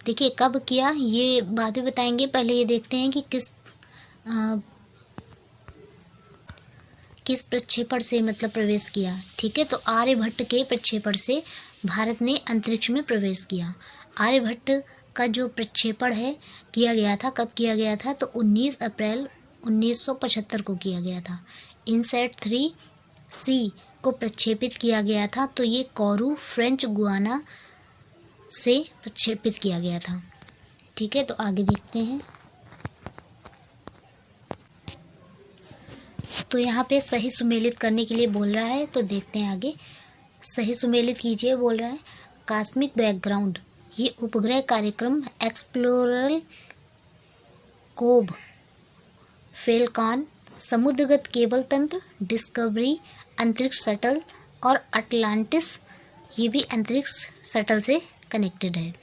देखिए कब किया ये बाद में बताएंगे, पहले ये देखते हैं कि किस प्रक्षेपण से मतलब प्रवेश किया। ठीक है, तो आर्यभट्ट के प्रक्षेपण से भारत ने अंतरिक्ष में प्रवेश किया। आर्यभट्ट का जो प्रक्षेपण है किया गया था, कब किया गया था, तो 19 अप्रैल 1975 को किया गया था। इनसैट 3C को प्रक्षेपित किया गया था, तो ये कोरू फ्रेंच गुआना से प्रक्षेपित किया गया था। ठीक है, तो आगे देखते हैं। तो यहाँ पे सही सुमेलित करने के लिए बोल रहा है, तो देखते हैं आगे। सही सुमेलित कीजिए बोल रहा है। कॉस्मिक बैकग्राउंड, ये उपग्रह कार्यक्रम एक्सप्लोरर, कोब, फेल्कॉन, समुद्रगत केबल तंत्र, डिस्कवरी, अंतरिक्ष शटल और अटलांटिस, ये भी अंतरिक्ष शटल से कनेक्टेड है।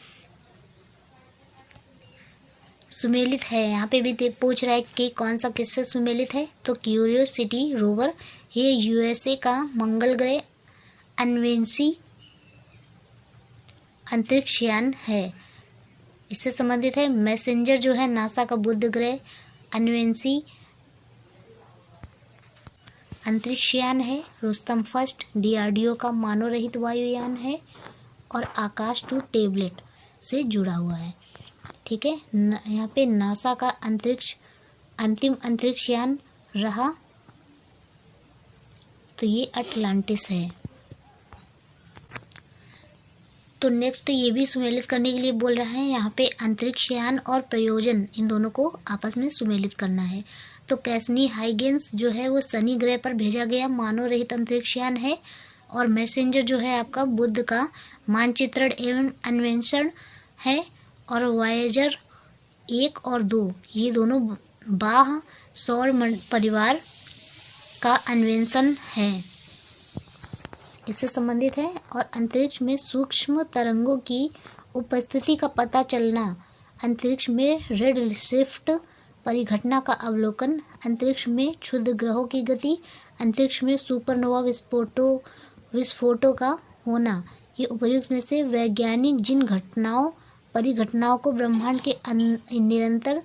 सुमेलित है, यहाँ पे भी पूछ रहा है कि कौन सा किससे सुमेलित है, तो क्यूरियोसिटी रोवर, ये यूएसए का मंगल ग्रह अन्वेंसी अंतरिक्ष यान है, इससे संबंधित है। मैसेंजर जो है नासा का बुध ग्रह अन्वेंसी अंतरिक्ष यान है। रुस्तम फर्स्ट डीआरडीओ का मानव रहित वायुयान है और आकाश टू टेबलेट से जुड़ा हुआ है। ठीक है, यहाँ पे नासा का अंतिम अंतरिक्ष यान रहा, तो ये अटलांटिस है। तो नेक्स्ट ये भी सुमेलित करने के लिए बोल रहा है, यहाँ पे अंतरिक्ष यान और प्रयोजन इन दोनों को आपस में सुमेलित करना है। तो कैसनी हाइगेंस जो है वो शनि ग्रह पर भेजा गया मानव रहित अंतरिक्ष यान है, और मैसेंजर जो है आपका बुध का मानचित्रण एवं अन्वेषण है, और वायेजर 1 और 2 ये दोनों बाह्य सौर परिवार का अन्वेषण है, इससे संबंधित है। और अंतरिक्ष में सूक्ष्म तरंगों की उपस्थिति का पता चलना, अंतरिक्ष में रेड शिफ्ट परिघटना का अवलोकन, अंतरिक्ष में क्षुद्र ग्रहों की गति, अंतरिक्ष में सुपरनोवा विस्फोटों का होना, ये उपर्युक्त में से वैज्ञानिक जिन परिघटनाओं को ब्रह्मांड के निरंतर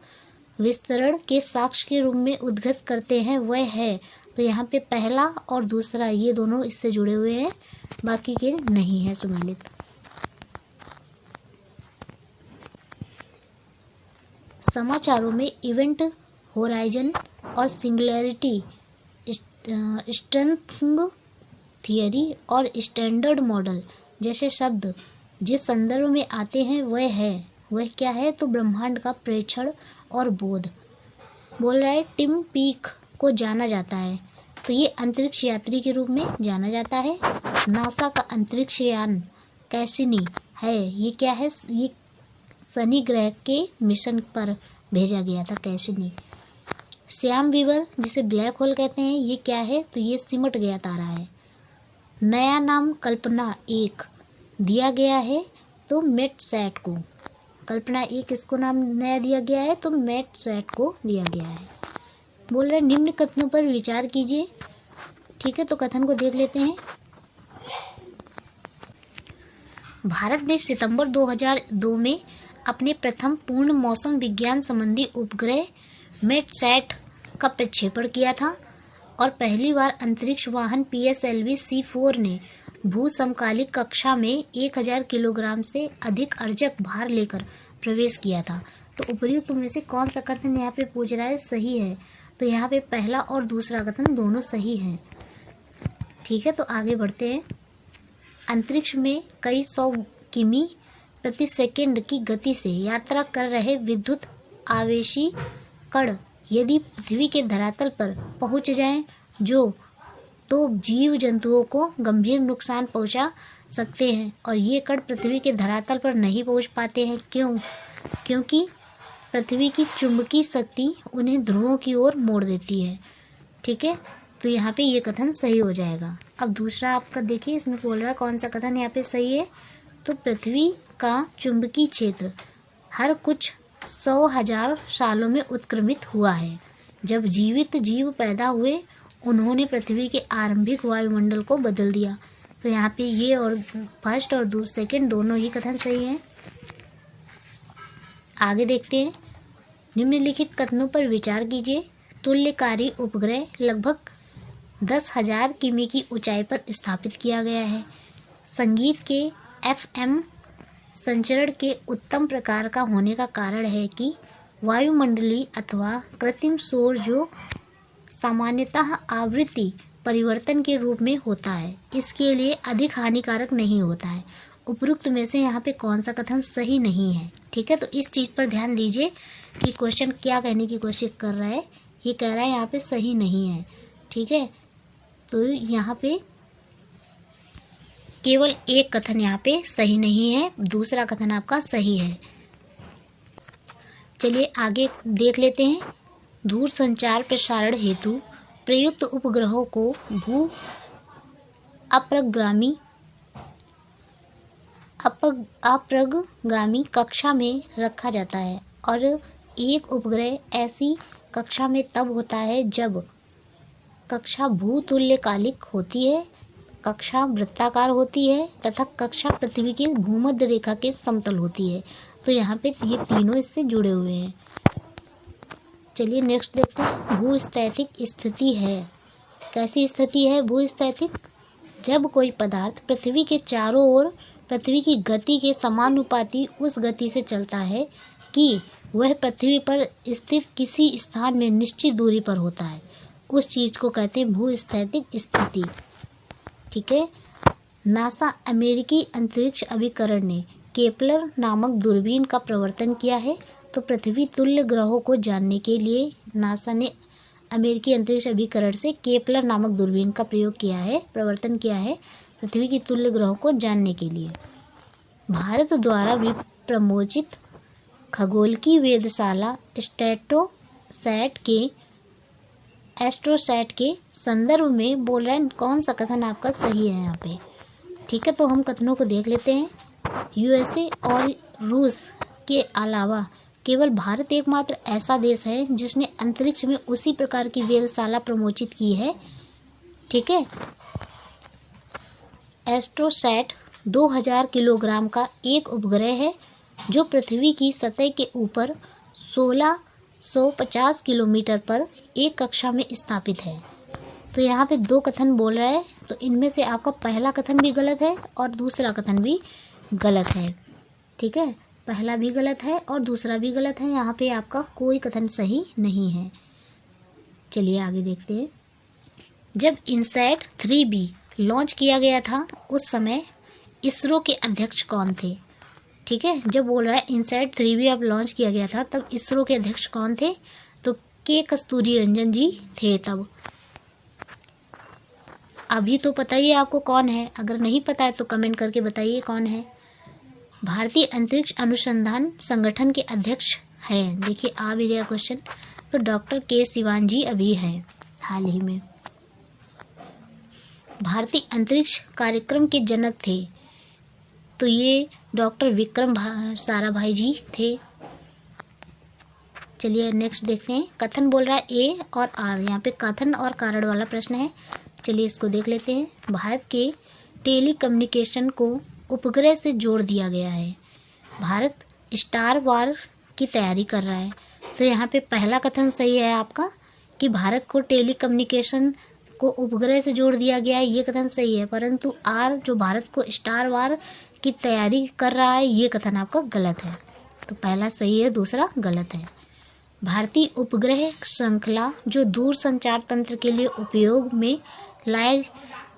विस्तरण के साक्ष्य के रूप में उद्धृत करते हैं वह है। तो यहाँ पे पहला और दूसरा ये दोनों इससे जुड़े हुए हैं, बाकी के नहीं है सुमेलित। समाचारों में इवेंट होराइजन और सिंगुलैरिटी, स्ट्रेंथ थियरी और स्टैंडर्ड मॉडल जैसे शब्द जिस संदर्भ में आते हैं वह क्या है, तो ब्रह्मांड का प्रेक्षण और बोध। बोल रहा है टिम पीक को जाना जाता है, तो ये अंतरिक्ष यात्री के रूप में जाना जाता है। नासा का अंतरिक्ष यान कैसिनी है, ये क्या है, ये शनि ग्रह के मिशन पर भेजा गया था कैसिनी। श्याम वीवर जिसे ब्लैक होल कहते हैं, ये क्या है, तो ये सिमट गया तारा है। नया नाम कल्पना 1 दिया गया है, तो मेटसैट को, कल्पना 1 इसको नाम नया दिया गया है, तो मेटसैट को दिया गया है। बोल रहे निम्न कथनों पर विचार कीजिए। ठीक है, तो कथन को देख लेते हैं। भारत ने सितंबर 2002 में अपने प्रथम पूर्ण मौसम विज्ञान संबंधी उपग्रह मेटसैट का प्रक्षेपण किया था, और पहली बार अंतरिक्ष वाहन PSLV C4 ने भू समकालिक कक्षा में 1000 किलोग्राम से अधिक अर्जक भार लेकर प्रवेश किया था। तो उपर्युक्त में से कौन सा कथन यहाँ पे पूछ रहा है सही है, तो यहाँ पे पहला और दूसरा कथन दोनों सही हैं। ठीक है, तो आगे बढ़ते हैं। अंतरिक्ष में कई 100 किमी प्रति सेकंड की गति से यात्रा कर रहे विद्युत आवेशी कण यदि पृथ्वी के धरातल पर पहुंच जाएं, तो जीव जंतुओं को गंभीर नुकसान पहुंचा सकते हैं, और ये कण पृथ्वी के धरातल पर नहीं पहुंच पाते हैं। क्योंकि पृथ्वी की चुंबकीय शक्ति उन्हें ध्रुवों की ओर मोड़ देती है। ठीक है, तो यहाँ पे ये कथन सही हो जाएगा। अब दूसरा आपका देखिए, इसमें बोल रहा है कौन सा कथन यहाँ पे सही है, तो पृथ्वी का चुंबकीय क्षेत्र हर कुछ 100,000 सालों में उत्क्रमित हुआ है। जब जीवित जीव पैदा हुए, उन्होंने पृथ्वी के आरंभिक वायुमंडल को बदल दिया। तो यहाँ पे ये और फर्स्ट और सेकंड दोनों ही कथन सही हैं। आगे देखते हैं। निम्नलिखित कथनों पर विचार कीजिए। तुल्यकारी उपग्रह लगभग 10,000 किमी की ऊंचाई पर स्थापित किया गया है। संगीत के FM संचरण के उत्तम प्रकार का होने का कारण है कि वायुमंडलीय अथवा कृत्रिम शोर जो सामान्यतः आवृत्ति परिवर्तन के रूप में होता है, इसके लिए अधिक हानिकारक नहीं होता है। उपरोक्त में से यहाँ पे कौन सा कथन सही नहीं है? ठीक है, तो इस चीज़ पर ध्यान दीजिए कि क्वेश्चन क्या कहने की कोशिश कर रहा है। ये कह रहा है यहाँ पे सही नहीं है। ठीक है, तो यहाँ पे केवल एक कथन यहाँ पे सही नहीं है, दूसरा कथन आपका सही है। चलिए आगे देख लेते हैं। दूर संचार प्रसारण हेतु प्रयुक्त उपग्रहों को भू अप्रगामी कक्षा में रखा जाता है और एक उपग्रह ऐसी कक्षा में तब होता है जब कक्षा भूतुल्यकालिक होती है, कक्षा वृत्ताकार होती है तथा कक्षा पृथ्वी की भूमध्य रेखा के समतल होती है। तो यहाँ पे ये तीनों इससे जुड़े हुए हैं। चलिए नेक्स्ट देखते हैं। भूस्थैतिक स्थिति है। कैसी स्थिति है भूस्थैतिक? जब कोई पदार्थ पृथ्वी के चारों ओर पृथ्वी की गति के समानुपाती उस गति से चलता है कि वह पृथ्वी पर स्थित किसी स्थान में निश्चित दूरी पर होता है, उस चीज़ को कहते हैं भूस्थैतिक स्थिति। ठीक है। नासा अमेरिकी अंतरिक्ष अभिकरण ने केपलर नामक दूरबीन का प्रवर्तन किया है। तो पृथ्वी तुल्य ग्रहों को जानने के लिए नासा ने अमेरिकी अंतरिक्ष अभिकरण से केपलर नामक दूरबीन का प्रयोग किया है, प्रवर्तन किया है पृथ्वी की तुल्य ग्रहों को जानने के लिए। भारत द्वारा भी प्रमोचित खगोल की वेधशाला एस्ट्रोसैट के संदर्भ में बोल रहे हैं कौन सा कथन आपका सही है यहाँ पे? ठीक है, तो हम कथनों को देख लेते हैं। USA और रूस के अलावा केवल भारत एकमात्र ऐसा देश है जिसने अंतरिक्ष में उसी प्रकार की वेधशाला प्रमोचित की है। ठीक है। एस्ट्रोसैट 2000 किलोग्राम का एक उपग्रह है जो पृथ्वी की सतह के ऊपर 1650 किलोमीटर पर एक कक्षा में स्थापित है। तो यहाँ पे दो कथन बोल रहा है, तो इनमें से आपका पहला कथन भी गलत है और दूसरा कथन भी गलत है। ठीक है, पहला भी गलत है और दूसरा भी गलत है। यहाँ पे आपका कोई कथन सही नहीं है। चलिए आगे देखते हैं। जब इनसैट 3B लॉन्च किया गया था उस समय इसरो के अध्यक्ष कौन थे? ठीक है, जब बोल रहा है इनसैट 3B अब लॉन्च किया गया था तब इसरो के अध्यक्ष कौन थे? तो के कस्तूरी रंजन जी थे तब। अभी तो पता ही है आपको कौन है, अगर नहीं पता है तो कमेंट करके बताइए कौन है। भारतीय अंतरिक्ष अनुसंधान संगठन के अध्यक्ष हैं, देखिए आ भी गया क्वेश्चन, तो डॉक्टर के सिवान जी अभी हैं हाल ही में। भारतीय अंतरिक्ष कार्यक्रम के जनक थे, तो ये डॉक्टर विक्रम साराभाई जी थे। चलिए नेक्स्ट देखते हैं। कथन बोल रहा है ए और आर, यहाँ पे कथन और कारण वाला प्रश्न है। चलिए इसको देख लेते हैं। भारत के टेलीकम्युनिकेशन को उपग्रह से जोड़ दिया गया है। भारत स्टार वार की तैयारी कर रहा है। तो यहाँ पे पहला कथन सही है आपका कि भारत को टेलीकम्युनिकेशन को उपग्रह से जोड़ दिया गया है, ये कथन सही है। परंतु आर जो भारत को स्टार वार की तैयारी कर रहा है, ये कथन आपका गलत है। तो पहला सही है, दूसरा गलत है। भारतीय उपग्रह श्रृंखला जो दूर संचार तंत्र के लिए उपयोग में लाई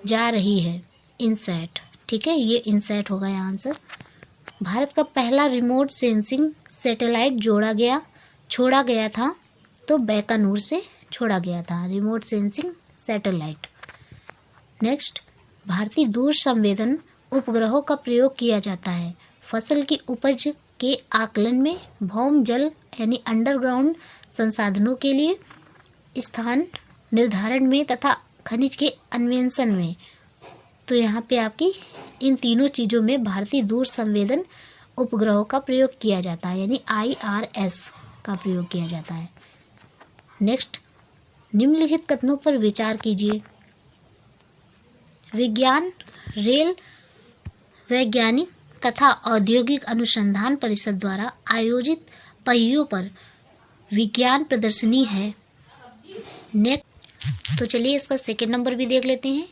जा रही है, इनसैट। ठीक है, ये इनसैट होगा यहाँ आंसर। भारत का पहला रिमोट सेंसिंग सैटेलाइट छोड़ा गया था, तो बैकानूर से छोड़ा गया था रिमोट सेंसिंग सैटेलाइट। नेक्स्ट, भारतीय दूर संवेदन उपग्रहों का प्रयोग किया जाता है फसल की उपज के आकलन में, भौम जल यानी अंडरग्राउंड संसाधनों के लिए, स्थान निर्धारण में तथा खनिज के अन्वेषण में। तो यहाँ पे आपकी इन तीनों चीज़ों में भारतीय दूर संवेदन उपग्रहों का प्रयोग किया जाता है, यानी IRS का प्रयोग किया जाता है। नेक्स्ट, निम्नलिखित कथनों पर विचार कीजिए। विज्ञान रेल वैज्ञानिक तथा औद्योगिक अनुसंधान परिषद द्वारा आयोजित पहियों पर विज्ञान प्रदर्शनी है। नेक्स्ट, तो चलिए इसका सेकंड नंबर भी देख लेते हैं।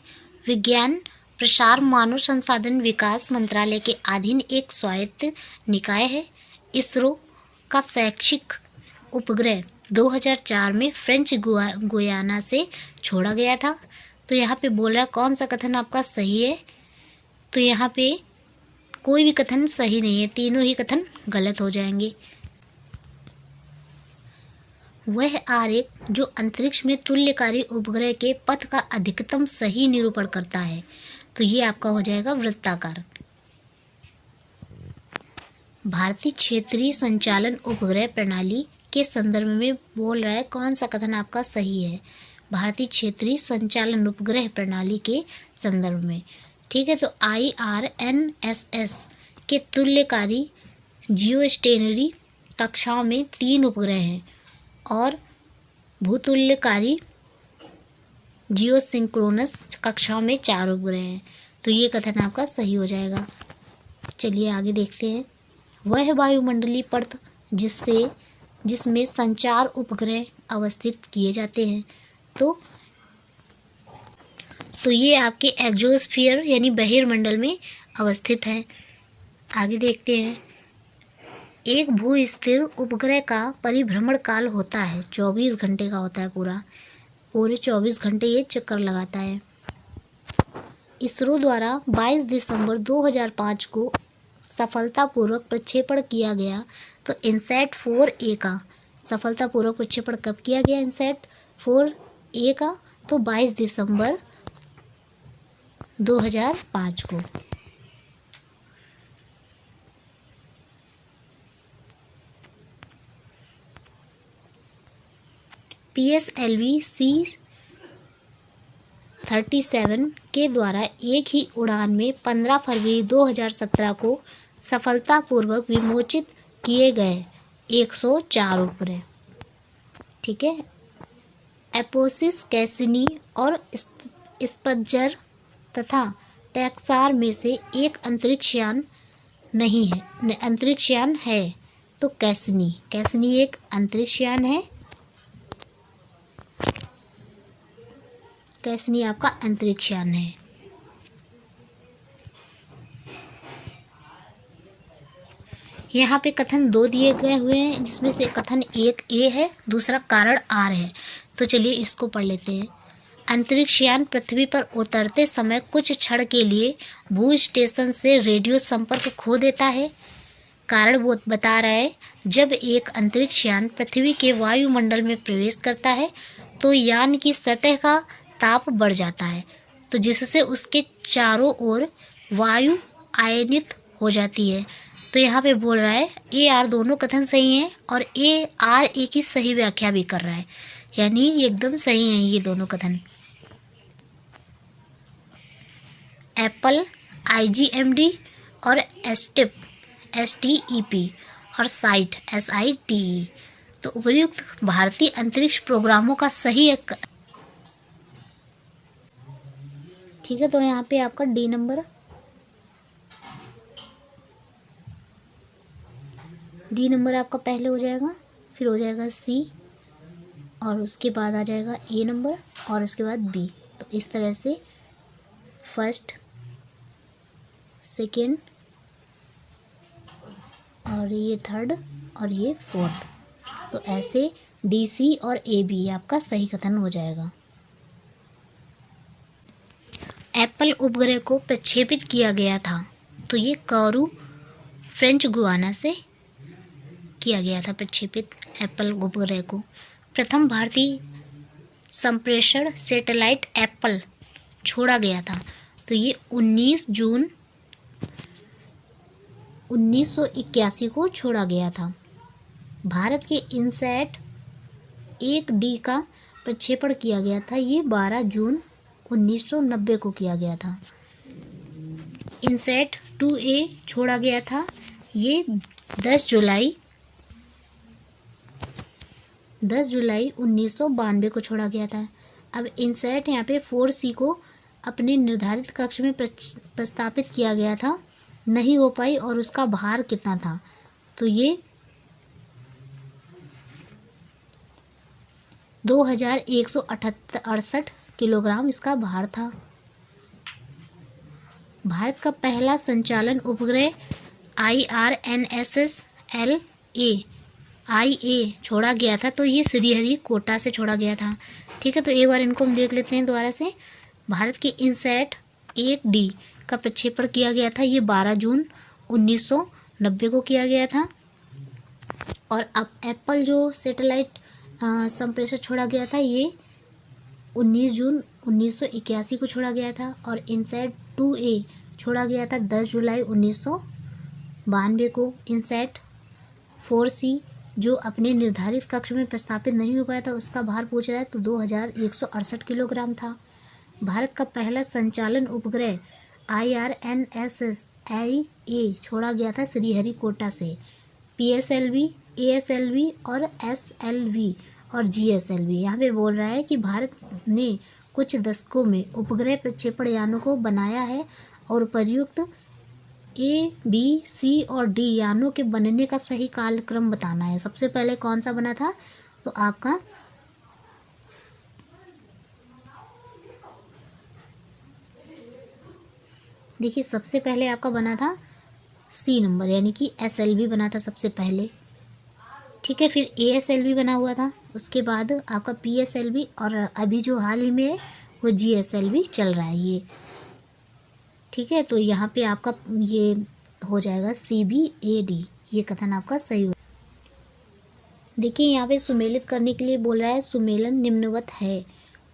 विज्ञान प्रसार मानव संसाधन विकास मंत्रालय के अधीन एक स्वायत्त निकाय है। इसरो का शैक्षिक उपग्रह 2004 में फ्रेंच गुयाना से छोड़ा गया था। तो यहाँ पे बोल रहा है कौन सा कथन आपका सही है। तो यहाँ पे कोई भी कथन सही नहीं है, तीनों ही कथन गलत हो जाएंगे। वह आरेख जो अंतरिक्ष में तुल्यकारी उपग्रह के पथ का अधिकतम सही निरूपण करता है। तो ये आपका हो जाएगा वृत्ताकार। भारतीय क्षेत्रीय संचालन उपग्रह प्रणाली के संदर्भ में बोल रहा है कौन सा कथन आपका सही है। भारतीय क्षेत्रीय संचालन उपग्रह प्रणाली के संदर्भ में, ठीक है। तो IRNSS के तुल्यकारी जियोस्टेशनरी कक्षाओं में 3 उपग्रह हैं और भूतुल्यकारी जियोसिंक्रोनस कक्षाओं में 4 उपग्रह हैं। तो ये कथन आपका सही हो जाएगा। चलिए आगे देखते हैं। वह वायुमंडलीय परत जिसमें संचार उपग्रह अवस्थित किए जाते हैं। तो ये आपके एक्सोस्फीयर यानी बहिर्मंडल में अवस्थित है। आगे देखते हैं। एक भू-स्थिर उपग्रह का परिभ्रमण काल होता है 24 घंटे का होता है। पूरे 24 घंटे ये चक्कर लगाता है। इसरो द्वारा 22 दिसंबर 2005 को सफलतापूर्वक प्रक्षेपण किया गया। तो इनसैट 4A का सफलतापूर्वक प्रक्षेपण कब किया गया? इनसैट 4A का तो 22 दिसंबर 2005 को। PSLV C-37 के द्वारा एक ही उड़ान में 15 फरवरी 2017 को सफलतापूर्वक विमोचित किए गए 104 उपग्रह, ठीक है। एपोसिस, कैसिनी और स्पट्जर तथा टेक्सार में से एक अंतरिक्षयान नहीं है, अंतरिक्षयान है। तो कैसिनी एक अंतरिक्षयान है। कैसिनी आपका अंतरिक्षयान है। यहाँ पे कथन 2 दिए गए हुए हैं, जिसमें से कथन 1 A है, दूसरा कारण R है। तो चलिए इसको पढ़ लेते हैं। अंतरिक्षयान पृथ्वी पर उतरते समय कुछ क्षण के लिए भू स्टेशन से रेडियो संपर्क खो देता है। कारण वो बता रहा है, जब एक अंतरिक्षयान पृथ्वी के वायुमंडल में प्रवेश करता है तो यान की सतह का ताप बढ़ जाता है, तो जिससे उसके चारों ओर वायु आयनित हो जाती है। तो यहाँ पे बोल रहा है AR दोनों कथन सही हैं और AR की सही व्याख्या भी कर रहा है, यानी एकदम सही हैं ये दोनों कथन। एप्पल, IGMD और STEP और साइट SITE तो उपयुक्त भारतीय अंतरिक्ष प्रोग्रामों का सही ठीक है। तो यहाँ पे आपका D नंबर आपका पहले हो जाएगा, फिर हो जाएगा C और उसके बाद आ जाएगा A नंबर और उसके बाद B। तो इस तरह से फर्स्ट, सेकेंड और ये थर्ड और ये फोर्थ, तो ऐसे DC और AB आपका सही कथन हो जाएगा। एप्पल उपग्रह को प्रक्षेपित किया गया था। तो ये कोरू फ्रेंच गुयाना से किया गया था प्रक्षेपित एप्पल उपग्रह को। प्रथम भारतीय संप्रेषण सैटेलाइट एप्पल छोड़ा गया था। तो ये 19 जून 1981 को छोड़ा गया था। भारत के इनसैट 1D का प्रक्षेपण किया गया था। ये 12 जून 1990 को किया गया था। इनसैट 2A छोड़ा गया था। ये 10 जुलाई 1992 को छोड़ा गया था। अब इनसैट यहाँ पे 4C को अपने निर्धारित कक्ष में प्रस्तापित किया गया था, नहीं हो पाई और उसका भार कितना था? तो ये 2168 किलोग्राम इसका भार था। भारत का पहला संचालन उपग्रह IRNSS-LA छोड़ा गया था, तो ये श्रीहरिकोटा से छोड़ा गया था। ठीक है, तो एक बार इनको हम देख लेते हैं दोबारा से। भारत के इनसैट 1D का प्रक्षेपण किया गया था, ये 12 जून 1990 को किया गया था। और अब एप्पल जो सैटेलाइट संप्रेषण छोड़ा गया था, ये 19 जून 1981 को छोड़ा गया था। और इनसैट 2A छोड़ा गया था 10 जुलाई 1992 को। इनसैट 4C जो अपने निर्धारित कक्ष में प्रस्थापित नहीं हो पाया था, उसका भार पूछ रहा है, तो 2168 किलोग्राम था। भारत का पहला संचालन उपग्रह IRNSS-LA छोड़ा गया था श्रीहरिकोटा से। PSLV, ASLV और SLV और GSLV। यहाँ पे बोल रहा है कि भारत ने कुछ दशकों में उपग्रह प्रक्षेपण यानों को बनाया है और उपर्युक्त A, B, C और D यानों के बनने का सही कालक्रम बताना है। सबसे पहले कौन सा बना था, तो आपका देखिए सबसे पहले आपका बना था C नंबर, यानी कि SLV बना था सबसे पहले। ठीक है, फिर ASLV बना हुआ था, उसके बाद आपका PSLV और अभी जो हाल ही में है वो GSLV चल रहा है ये। ठीक है, तो यहाँ पे आपका ये हो जाएगा CBAD, ये कथन आपका सही हो। देखिए यहाँ पे सुमेलित करने के लिए बोल रहा है, सुमेलन निम्नवत है।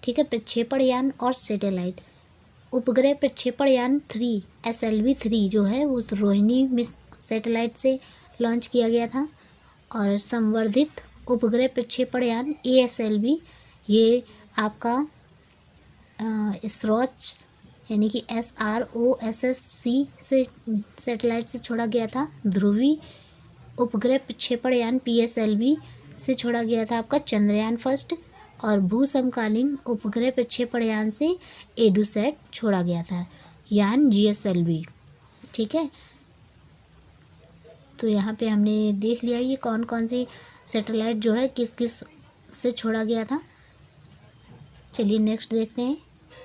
ठीक है, प्रक्षेपण यान और सैटेलाइट। उपग्रह प्रक्षेपण यान 3 SLV-3 जो है वो रोहिणी सैटेलाइट से लॉन्च किया गया था। और संवर्धित उपग्रह प्रक्षेपण यान ASLV ये आपका स्रोच यानी कि SROSSC से सैटेलाइट से छोड़ा गया था। ध्रुवी उपग्रह प्रक्षेपण यान PSLV से छोड़ा गया था आपका चंद्रयान फर्स्ट। और भूसमकालीन उपग्रह प्रक्षेपण यान से एडुसैट छोड़ा गया था यान GSLV। ठीक है, तो यहाँ पे हमने देख लिया ये कौन कौन सी सैटेलाइट जो है किस किस से छोड़ा गया था। चलिए नेक्स्ट देखते हैं।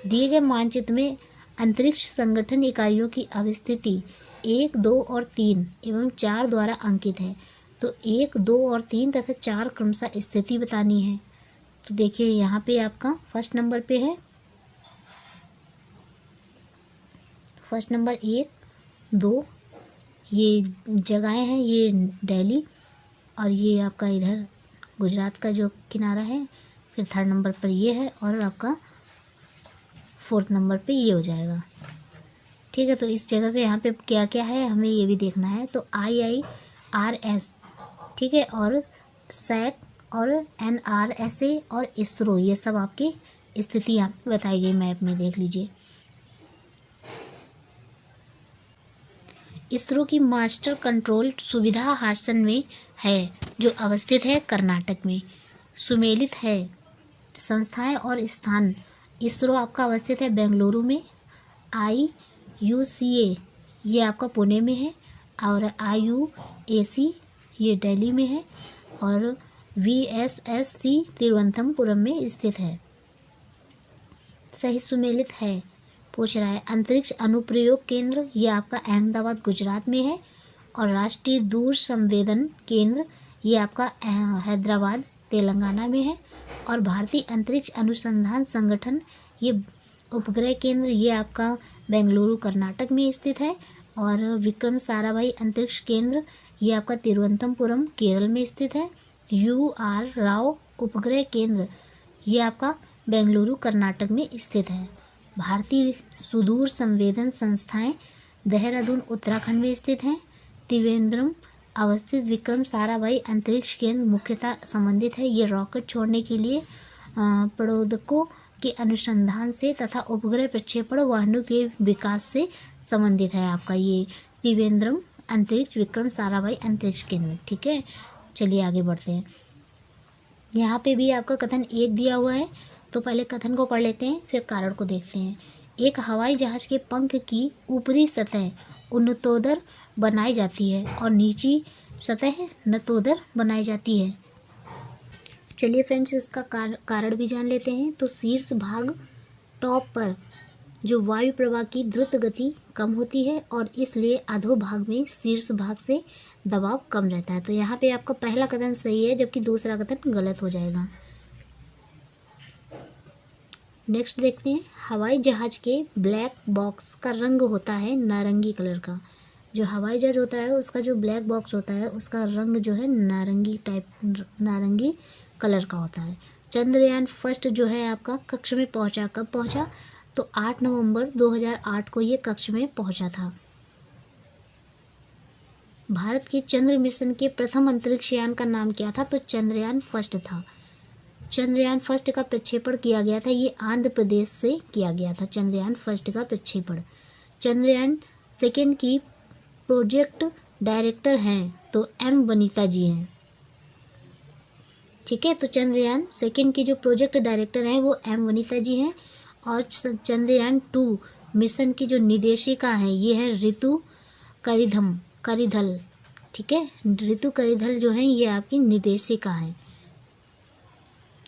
दिए गए मानचित्र में अंतरिक्ष संगठन इकाइयों की अवस्थिति 1, 2 और 3 एवं 4 द्वारा अंकित है। तो 1, 2 और 3 तथा 4 क्रमशः स्थिति बतानी है। तो देखिए यहाँ पे आपका फर्स्ट नंबर पे है, फर्स्ट नंबर 1, 2 ये जगहें हैं, ये दिल्ली और ये आपका इधर गुजरात का जो किनारा है। फिर थर्ड नंबर पर ये है और आपका फोर्थ नंबर पे ये हो जाएगा। ठीक है, तो इस जगह पे यहाँ पे क्या क्या है हमें ये भी देखना है। तो IIRS, ठीक है, और SAC और NRSA और इसरो, ये सब आपकी स्थिति यहाँ पे बताई गई मैप में, देख लीजिए। इसरो की मास्टर कंट्रोल सुविधा हासन में है, जो अवस्थित है कर्नाटक में। सुमेलित है संस्थाएं और स्थान। इसरो आपका अवस्थित है बेंगलुरु में। IUCA ये आपका पुणे में है और IUAC ये दिल्ली में है और VSSC तिरुवनंतपुरम में स्थित है। सही सुमेलित है पूछ रहा है। अंतरिक्ष अनुप्रयोग केंद्र ये आपका अहमदाबाद गुजरात में है और राष्ट्रीय दूर संवेदन केंद्र ये आपका हैदराबाद तेलंगाना में है और भारतीय अंतरिक्ष अनुसंधान संगठन ये उपग्रह केंद्र ये आपका बेंगलुरु कर्नाटक में स्थित है और विक्रम साराभाई अंतरिक्ष केंद्र ये आपका तिरुवनंतपुरम केरल में स्थित है। UR राव उपग्रह केंद्र ये आपका बेंगलुरु कर्नाटक में स्थित है। भारतीय सुदूर संवेदन संस्थाएं देहरादून उत्तराखंड में स्थित हैं। त्रिवेंद्रम अवस्थित विक्रम साराभाई अंतरिक्ष केंद्र मुख्यतः संबंधित है, ये रॉकेट छोड़ने के लिए प्रौद्योगिकों के अनुसंधान से तथा उपग्रह प्रक्षेपण वाहनों के विकास से संबंधित है आपका ये त्रिवेंद्रम अंतरिक्ष विक्रम साराभाई अंतरिक्ष केंद्र। ठीक है, चलिए आगे बढ़ते हैं। यहाँ पे भी आपका कथन 1 दिया हुआ है, तो पहले कथन को पढ़ लेते हैं फिर कारण को देखते हैं। एक हवाई जहाज के पंख की ऊपरी सतह उन्नतोदर बनाई जाती है और निचली सतह नतोदर बनाई जाती है। चलिए फ्रेंड्स, इसका कारण भी जान लेते हैं। तो शीर्ष भाग टॉप पर जो वायु प्रवाह की द्रुत गति कम होती है और इसलिए अधोभाग में शीर्ष भाग से दबाव कम रहता है। तो यहाँ पे आपका पहला कथन सही है, जबकि दूसरा कथन गलत हो जाएगा। नेक्स्ट देखते हैं, हवाई जहाज के ब्लैक बॉक्स का रंग होता है नारंगी कलर का। जो हवाई जहाज होता है उसका जो ब्लैक बॉक्स होता है उसका रंग जो है नारंगी कलर का होता है। चंद्रयान फर्स्ट जो है आपका कक्ष में पहुंचा, कब पहुंचा? तो 8 नवंबर 2008 को ये कक्ष में पहुंचा था। भारत के चंद्र मिशन के प्रथम अंतरिक्ष यान का नाम क्या था? तो चंद्रयान फर्स्ट था। चंद्रयान फर्स्ट का प्रक्षेपण किया गया था, ये आंध्र प्रदेश से किया गया था चंद्रयान फर्स्ट का प्रक्षेपण। चंद्रयान सेकेंड की प्रोजेक्ट डायरेक्टर हैं तो एम वनिता जी हैं। ठीक है, तो चंद्रयान सेकेंड की जो प्रोजेक्ट डायरेक्टर हैं वो एम वनिता जी हैं। और चंद्रयान 2 मिशन की जो निदेशिका है ये है ऋतु करिधल। ठीक है, ऋतु करिधल जो है ये आपकी निदेशिका है।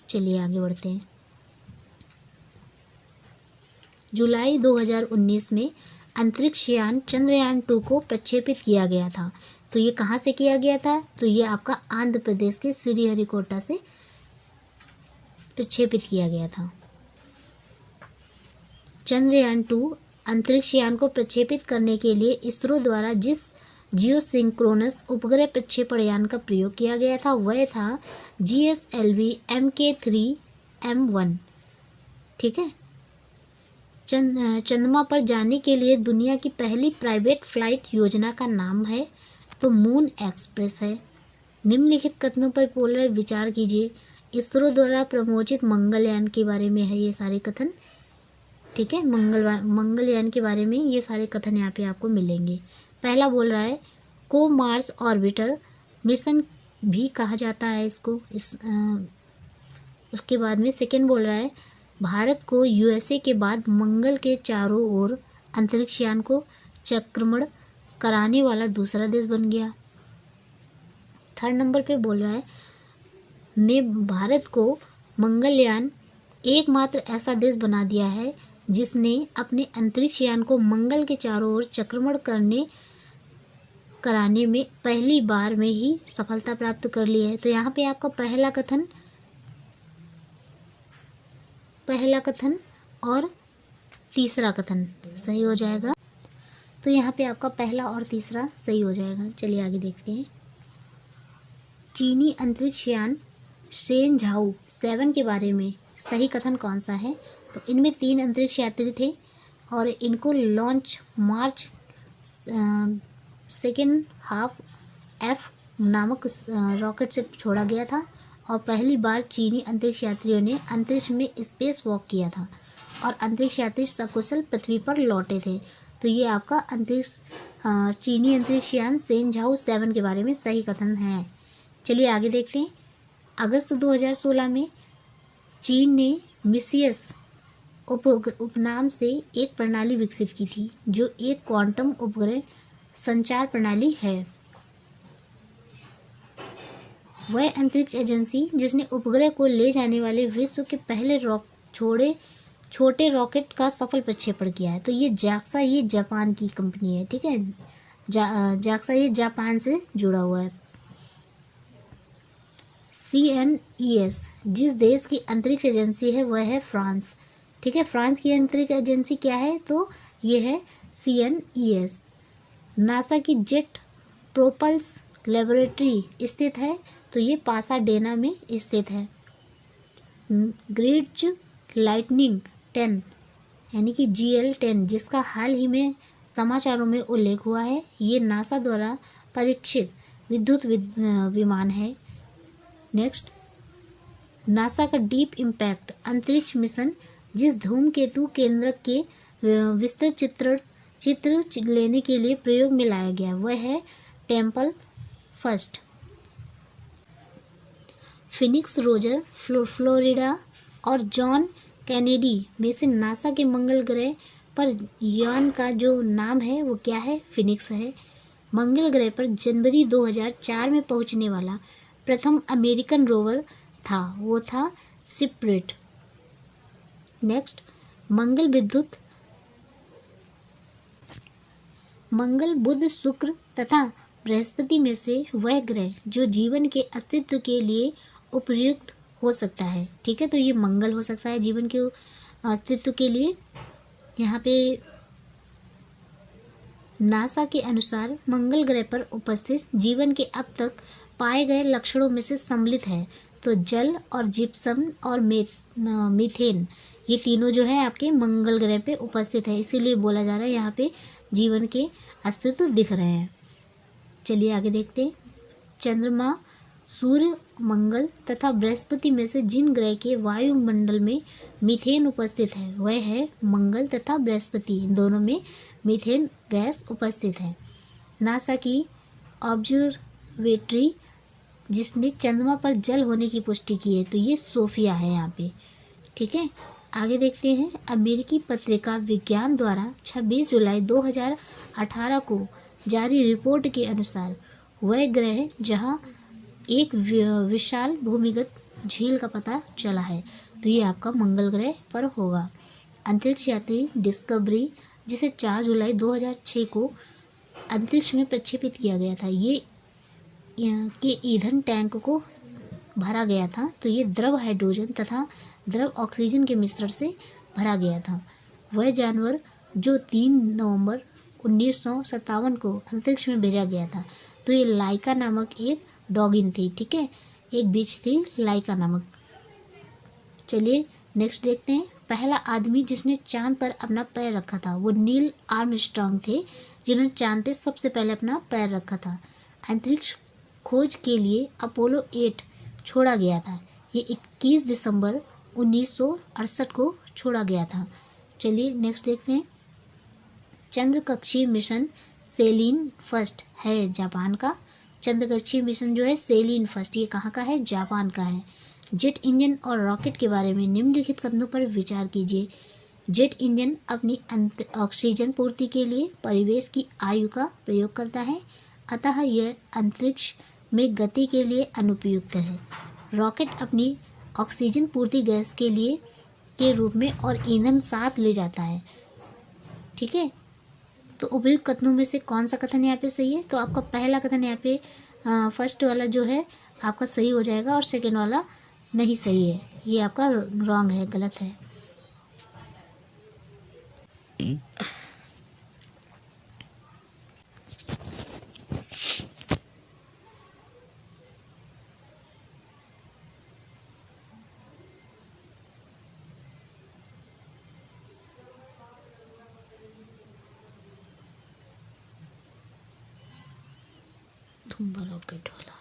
चलिए आगे बढ़ते हैं। जुलाई 2019 में अंतरिक्ष यान चंद्रयान 2 को प्रक्षेपित किया गया था। तो ये कहाँ से किया गया था? तो ये आपका आंध्र प्रदेश के श्रीहरिकोटा से प्रक्षेपित किया गया था। चंद्रयान 2 अंतरिक्ष यान को प्रक्षेपित करने के लिए इसरो द्वारा जिस जियोसिंक्रोनस उपग्रह प्रक्षेपण यान का प्रयोग किया गया था वह था GSLV MK3M1। ठीक है, चंद्रमा पर जाने के लिए दुनिया की पहली प्राइवेट फ्लाइट योजना का नाम है तो मून एक्सप्रेस है। निम्नलिखित कथनों पर पोलर विचार कीजिए। इसरो द्वारा प्रमोचित मंगलयान के बारे में है ये सारे कथन। ठीक है, मंगलयान के बारे में ये सारे कथन यहाँ पे आपको मिलेंगे। पहला बोल रहा है को मार्स ऑर्बिटर मिशन भी कहा जाता है इसको। उसके बाद में सेकेंड बोल रहा है भारत को USA के बाद मंगल के चारों ओर अंतरिक्ष यान को चक्रमण कराने वाला दूसरा देश बन गया। थर्ड नंबर पे बोल रहा है ने भारत को मंगलयान एकमात्र ऐसा देश बना दिया है जिसने अपने अंतरिक्ष यान को मंगल के चारों ओर चक्रमण कराने में पहली बार में ही सफलता प्राप्त कर ली है। तो यहाँ पे आपका पहला कथन और तीसरा कथन सही हो जाएगा। तो यहाँ पे आपका पहला और तीसरा सही हो जाएगा। चलिए आगे देखते हैं। चीनी अंतरिक्ष यान शेनझाओ 7 के बारे में सही कथन कौन सा है? तो इनमें 3 अंतरिक्ष यात्री थे और इनको launch March second half F नामक रॉकेट से छोड़ा गया था और पहली बार चीनी अंतरिक्ष यात्रियों ने अंतरिक्ष में स्पेस वॉक किया था और अंतरिक्ष यात्री सकुशल पृथ्वी पर लौटे थे। तो ये आपका चीनी अंतरिक्ष यान शेनझाओ 7 के बारे में सही कथन है। चलिए आगे देखते हैं। अगस्त 2016 में चीन ने मिसियस उपनाम से एक प्रणाली विकसित की थी जो एक क्वांटम उपग्रह संचार प्रणाली है। वह अंतरिक्ष एजेंसी जिसने उपग्रह को ले जाने वाले विश्व के पहले छोटे रॉकेट का सफल प्रक्षेपण किया है। तो ये JAXA, ये जापान की कंपनी है। ठीक है, JAXA ये जापान से जुड़ा हुआ है। CNES जिस देश की अंतरिक्ष एजेंसी है वह है फ्रांस। ठीक है, फ्रांस की अंतरिक्ष एजेंसी क्या है? तो ये है CNES। नासा की जेट प्रोपल्स लेबोरेटरी स्थित है तो ये पासाडेना में स्थित है। ग्रिड्ज लाइटनिंग 10 यानी कि GL10 जिसका हाल ही में समाचारों में उल्लेख हुआ है, ये नासा द्वारा परीक्षित विद्युत विमान है। नेक्स्ट, नासा का डीप इम्पैक्ट अंतरिक्ष मिशन जिस धूमकेतु केंद्रक के विस्तृत चित्र लेने के लिए प्रयोग में लाया गया वह है temple first. Phoenix Roger Florida और जॉन कैनेडी में से नासा के मंगल ग्रह पर यान का जो नाम है वो क्या है? फिनिक्स है। मंगल ग्रह पर जनवरी 2004 में पहुंचने वाला प्रथम अमेरिकन रोवर था, वो था सिप्रेट। नेक्स्ट, मंगल विद्युत मंगल, बुध, शुक्र तथा बृहस्पति में से वह ग्रह जो जीवन के अस्तित्व के लिए उपयुक्त हो सकता है। ठीक है, तो ये मंगल हो सकता है जीवन के अस्तित्व के लिए। यहाँ पे नासा के अनुसार मंगल ग्रह पर उपस्थित जीवन के अब तक पाए गए लक्षणों में से सम्मिलित है तो जल और जिप्सम और मीथेन, ये तीनों जो है आपके मंगल ग्रह पे उपस्थित है, इसीलिए बोला जा रहा है यहाँ पे जीवन के अस्तित्व दिख रहे हैं। चलिए आगे देखते हैं। चंद्रमा, सूर्य, मंगल तथा बृहस्पति में से जिन ग्रह के वायुमंडल में मीथेन उपस्थित है वह है मंगल तथा बृहस्पति, इन दोनों में मीथेन गैस उपस्थित है। नासा की ऑब्जर्वेटरी जिसने चंद्रमा पर जल होने की पुष्टि की है तो ये सोफिया है यहाँ पे। ठीक है, आगे देखते हैं। अमेरिकी पत्रिका विज्ञान द्वारा 26 जुलाई 2018 को जारी रिपोर्ट के अनुसार वह ग्रह जहां एक विशाल भूमिगत झील का पता चला है तो ये आपका मंगल ग्रह पर होगा। अंतरिक्ष यात्री डिस्कवरी जिसे 4 जुलाई 2006 को अंतरिक्ष में प्रक्षेपित किया गया था, ये के ईंधन टैंक को भरा गया था तो ये द्रव हाइड्रोजन तथा द्रव ऑक्सीजन के मिश्रण से भरा गया था। वह जानवर जो 3 नवंबर 1957 को अंतरिक्ष में भेजा गया था तो ये लाइका नामक एक डॉगिन थी। ठीक है, एक बीच थी लाइका नामक। चलिए नेक्स्ट देखते हैं। पहला आदमी जिसने चांद पर अपना पैर रखा था वो नील आर्मस्ट्रांग थे, जिन्होंने चांद पे सबसे पहले अपना पैर रखा था। अंतरिक्ष खोज के लिए अपोलो 8 छोड़ा गया था, ये 21 दिसंबर 1968 को छोड़ा गया था। चलिए नेक्स्ट देखते हैं। चंद्र कक्षीय मिशन सेलिन फर्स्ट है जापान का। चंद्र कक्षीय मिशन जो है सेलिन फर्स्ट, ये कहाँ का है? जापान का है। जेट इंजन और रॉकेट के बारे में निम्नलिखित कथनों पर विचार कीजिए। जेट इंजन अपनी ऑक्सीजन पूर्ति के लिए परिवेश की आयु का प्रयोग करता है, अतः यह अंतरिक्ष में गति के लिए अनुपयुक्त है। रॉकेट अपनी ऑक्सीजन पूर्ति गैस के लिए के रूप में और ईंधन साथ ले जाता है। ठीक है, तो उपयुक्त कथनों में से कौन सा कथन यहाँ पे सही है? तो आपका पहला कथन यहाँ पे फर्स्ट वाला जो है आपका सही हो जाएगा और सेकंड वाला नहीं सही है, ये आपका रॉन्ग है, गलत है। तुम्बा रॉकेट वाला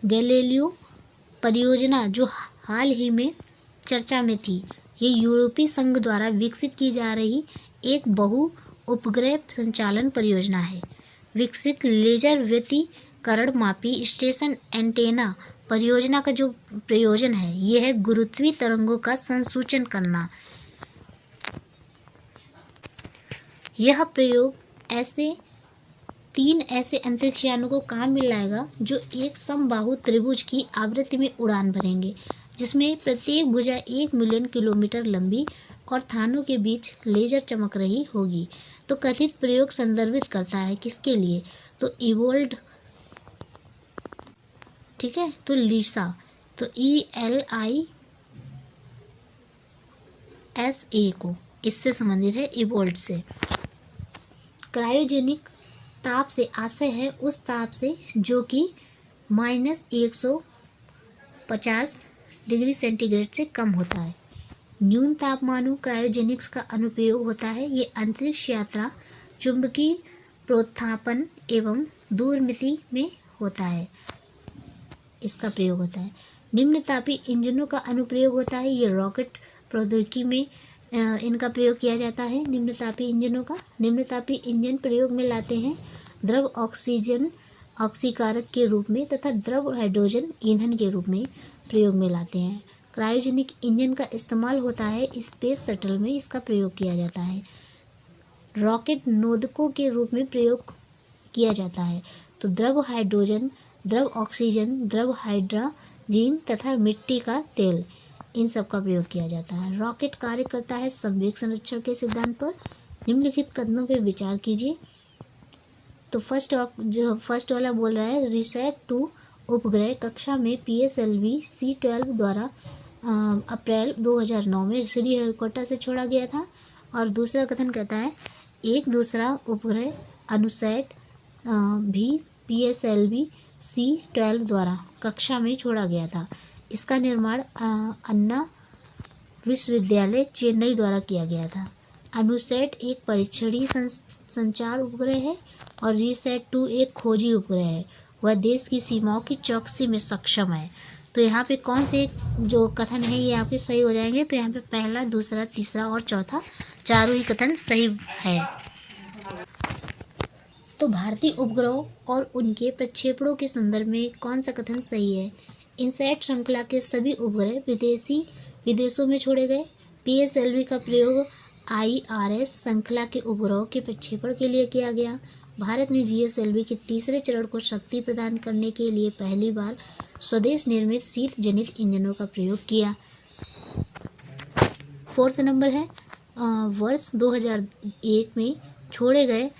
गैलीलियो परियोजना जो हाल ही में चर्चा में थी, ये यूरोपीय संघ द्वारा विकसित की जा रही एक बहु उपग्रह संचालन परियोजना है। विकसित लेजर व्यतिकरण मापी स्टेशन एंटेना परियोजना का जो प्रयोजन है यह है गुरुत्वीय तरंगों का संसूचन करना। यह प्रयोग तीन ऐसे अंतरिक्ष यानों को काम में लाएगा जो एक समबाहु त्रिभुज की आवृत्ति में उड़ान भरेंगे, जिसमें प्रत्येक भुजा 1 मिलियन किलोमीटर लंबी और थानों के बीच लेजर चमक रही होगी। तो कथित प्रयोग संदर्भित करता है किसके लिए? तो इवोल्ड, ठीक है, तो लीसा, तो ELISA को इससे संबंधित है, इवोल्ड से। क्रायोजेनिक ताप से आशय है उस ताप से जो कि -150 डिग्री सेंटीग्रेड से कम होता है। न्यून तापमानों क्रायोजेनिक्स का अनुप्रयोग होता है। ये अंतरिक्ष यात्रा, चुंबकीय प्रोत्थापन एवं दूरमिति में होता है, इसका प्रयोग होता है। निम्नतापी इंजनों का अनुप्रयोग होता है। ये रॉकेट प्रौद्योगिकी में इनका प्रयोग किया जाता है। निम्नतापी इंजनों का, निम्नतापी इंजन प्रयोग में लाते हैं द्रव ऑक्सीजन ऑक्सीकारक के रूप में तथा द्रव हाइड्रोजन ईंधन के रूप में प्रयोग में लाते हैं। क्रायोजेनिक इंजन का इस्तेमाल होता है स्पेस शटल में, इसका प्रयोग किया जाता है। रॉकेट नोदकों के रूप में प्रयोग किया जाता है। तो द्रव हाइड्रोजन, द्रव ऑक्सीजन, द्रव हाइड्रोजन तथा मिट्टी का तेल, इन सब का प्रयोग किया जाता है। रॉकेट कार्य करता है संवेग संरक्षण के सिद्धांत पर। निम्नलिखित कथनों पर विचार कीजिए। तो फर्स्ट वाला बोल रहा है रिसैट 2 उपग्रह कक्षा में PSLV C-12 द्वारा अप्रैल 2009 में श्रीहरिकोटा से छोड़ा गया था। और दूसरा कथन कहता है एक दूसरा उपग्रह अनुसैट भी PSLV C-12 द्वारा कक्षा में छोड़ा गया था। इसका निर्माण अन्ना विश्वविद्यालय चेन्नई द्वारा किया गया था। अनुसैट एक परीक्षणीय संचार उपग्रह है और रिसैट 2 एक खोजी उपग्रह है। वह देश की सीमाओं की चौकसी में सक्षम है। तो यहाँ पे कौन से जो कथन है ये आपके सही हो जाएंगे। तो यहाँ पे पहला, दूसरा, तीसरा और चौथा, चारों ही कथन सही है। तो भारतीय उपग्रहों और उनके प्रक्षेपणों के संदर्भ में कौन सा कथन सही है। इनसैट श्रृंखला के सभी उपग्रह विदेशों में छोड़े गए। PSLV का प्रयोग IRS श्रृंखला के उपग्रहों के प्रक्षेपण के लिए किया गया। भारत ने GSLV के तीसरे चरण को शक्ति प्रदान करने के लिए पहली बार स्वदेश निर्मित शीत जनित इंजनों का प्रयोग किया। 4 नंबर है वर्ष 2001 में छोड़े गए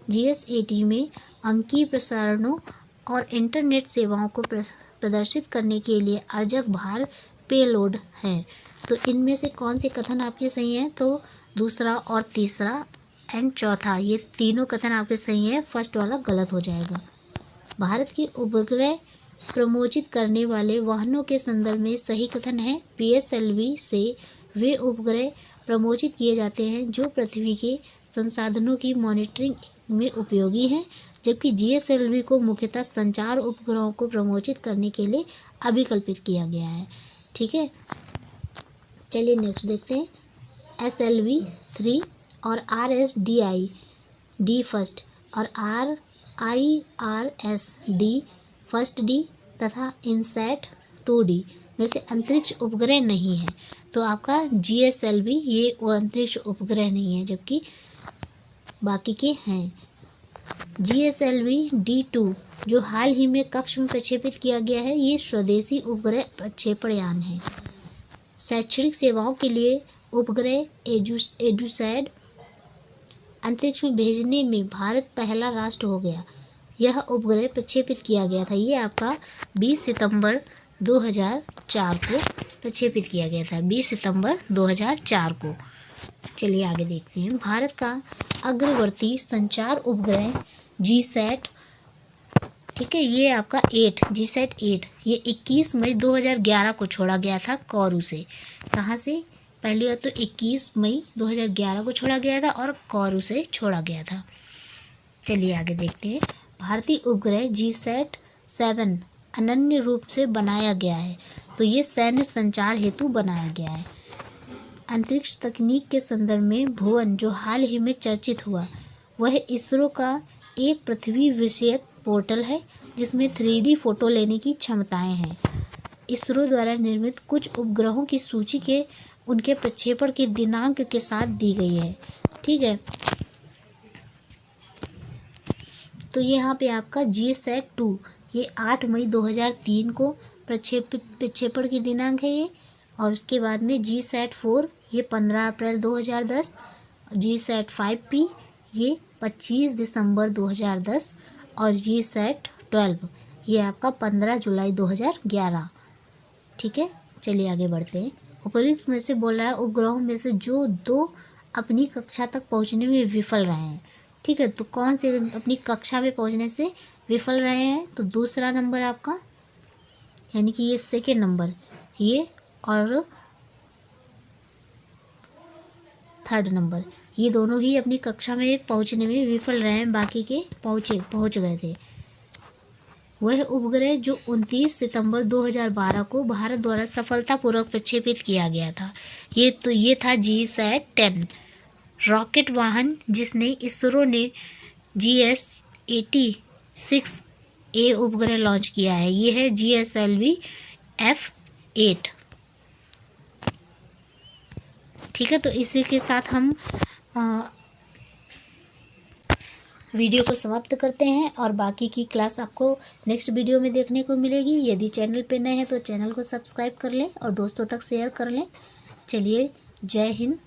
GSAT में अंकीय प्रसारणों और इंटरनेट सेवाओं को प्रदर्शित करने के लिए अर्जक भार पेलोड है। तो इनमें से कौन से कथन आपके सही हैं। तो दूसरा और तीसरा एंड चौथा, ये तीनों कथन आपके सही हैं। फर्स्ट वाला गलत हो जाएगा। भारत के उपग्रह प्रमोचित करने वाले वाहनों के संदर्भ में सही कथन है PSLV से वे उपग्रह प्रमोचित किए जाते हैं जो पृथ्वी के संसाधनों की मॉनिटरिंग में उपयोगी हैं, जबकि GSLV को मुख्यतः संचार उपग्रहों को प्रमोचित करने के लिए अभिकल्पित किया गया है। ठीक है, चलिए नेक्स्ट देखते हैं। SLV 3 और RSDI D फर्स्ट और IRS D फर्स्ट D तथा इनसैट 2D में से अंतरिक्ष उपग्रह नहीं है। तो आपका GSLV ये वो अंतरिक्ष उपग्रह नहीं है, जबकि बाकी के हैं। GSLV D2 जो हाल ही में कक्ष में प्रक्षेपित किया गया है, ये स्वदेशी उपग्रह प्रक्षेपण यान है। शैक्षणिक सेवाओं के लिए उपग्रह एडुसैड अंतरिक्ष में भेजने में भारत पहला राष्ट्र हो गया। यह उपग्रह प्रक्षेपित किया गया था। ये आपका 20 सितंबर 2004 को प्रक्षेपित किया गया था। 20 सितंबर 2004 को। चलिए आगे देखते हैं। भारत का अग्रवर्ती संचार उपग्रह GSAT, ठीक है, ये आपका 8 GSAT 8 ये 21 मई 2011 को छोड़ा गया था कोरू से। कहाँ से? पहली बार तो 21 मई 2011 को छोड़ा गया था और कोरू से छोड़ा गया था। चलिए आगे देखते हैं। भारतीय उपग्रह GSAT 7 अनन्य रूप से बनाया गया है। तो ये सैन्य संचार हेतु बनाया गया है। अंतरिक्ष तकनीक के संदर्भ में भुवन जो हाल ही में चर्चित हुआ, वह इसरो का एक पृथ्वी विषयक पोर्टल है जिसमें 3D फोटो लेने की क्षमताएं हैं। इसरो द्वारा निर्मित कुछ उपग्रहों की सूची के उनके प्रक्षेपण के दिनांक के साथ दी गई है। ठीक है, तो यहाँ पे आपका GSAT 2 ये 8 मई 2003 को प्रक्षेपण की दिनांक है ये। और उसके बाद में GSAT 4 ये 15 अप्रैल 2010, GSAT 5P ये 25 दिसंबर 2010 और GSAT 12 ये आपका 15 जुलाई 2011। ठीक है, चलिए आगे बढ़ते हैं। उपयुक्त में से बोल रहा है उपग्रहों में से जो 2 अपनी कक्षा तक पहुंचने में विफल रहे हैं। ठीक है, तो कौन से अपनी कक्षा में पहुंचने से विफल रहे हैं? तो दूसरा नंबर आपका यानी कि ये सेकेंड नंबर ये और थर्ड नंबर ये दोनों ही अपनी कक्षा में पहुंचने में विफल रहे हैं, बाकी के पहुंच गए थे। वह उपग्रह जो 29 सितंबर 2012 को भारत द्वारा सफलतापूर्वक प्रक्षेपित किया गया था। ये था GSAT-10 रॉकेट वाहन, जिसने इसरो ने GS-86A उपग्रह लॉन्च किया है। ये है GSLV F8। ठीक है, तो इसी के साथ हम वीडियो को समाप्त करते हैं और बाकी की क्लास आपको नेक्स्ट वीडियो में देखने को मिलेगी। यदि चैनल पे नए हैं तो चैनल को सब्सक्राइब कर लें और दोस्तों तक शेयर कर लें। चलिए, जय हिंद।